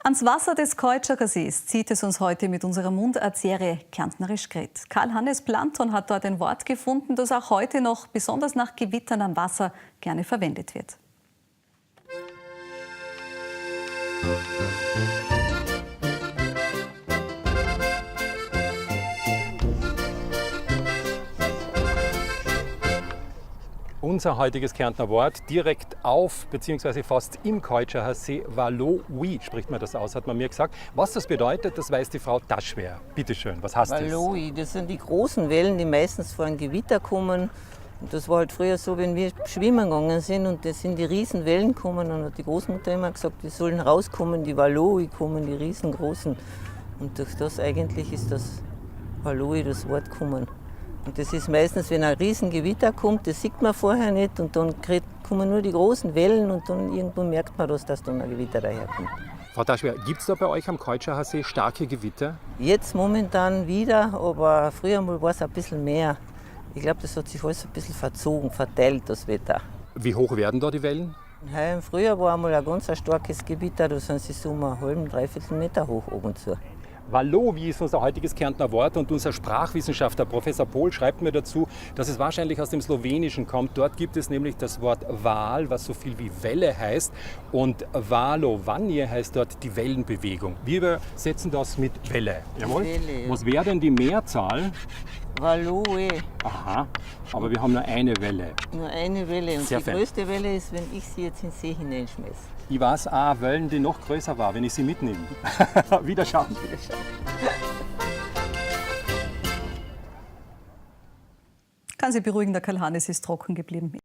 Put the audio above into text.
Ans Wasser des Keutscherer Sees zieht es uns heute mit unserer Mundartserie Kärntnerisch geredt. Karl-Hannes Planton hat dort ein Wort gefunden, das auch heute noch besonders nach Gewittern am Wasser gerne verwendet wird. Unser heutiges Kärntner Wort direkt auf bzw. fast im Keutscherer See, Walloui spricht man das aus, hat man mir gesagt. Was das bedeutet, das weiß die Frau Taschwer. Bitte schön, was heißt das? Walloui, das sind die großen Wellen, die meistens vor einem Gewitter kommen. Und das war halt früher so, wenn wir schwimmen gegangen sind und das sind die riesen Wellen gekommen, und hat die Großmutter immer gesagt, wir sollen rauskommen, die Walloui kommen, die riesengroßen. Und durch das eigentlich ist das Walloui das Wort gekommen. Und das ist meistens, wenn ein Riesengewitter kommt, das sieht man vorher nicht und dann kommen nur die großen Wellen und dann irgendwo merkt man das, dass dann ein Gewitter daherkommt. Frau Taschwer, gibt es da bei euch am Keutscherer See starke Gewitter? Jetzt momentan wieder, aber früher mal war es ein bisschen mehr. Ich glaube, das hat sich alles ein bisschen verzogen, verteilt, das Wetter. Wie hoch werden da die Wellen? Ja, im Frühjahr war einmal ein ganz starkes Gewitter, da sind sie so um einen halben, dreiviertel Meter hoch oben zu. Walloui ist unser heutiges Kärntner Wort und unser Sprachwissenschaftler Professor Pohl schreibt mir dazu, dass es wahrscheinlich aus dem Slowenischen kommt. Dort gibt es nämlich das Wort Val, was so viel wie Welle heißt, und Valovanje heißt dort die Wellenbewegung. Wir übersetzen das mit Welle. Jawohl. Welle, ja. Was wäre denn die Mehrzahl? Walloui, Aha, aber wir haben nur eine Welle. nur eine Welle. Und Sehr die fein. größte Welle ist, wenn ich sie jetzt in den See hineinschmeiße. Ich weiß auch Wellen, die noch größer war, wenn ich sie mitnehme. Wiederschauen. Kann Sie beruhigen, der Karl-Hannes ist trocken geblieben.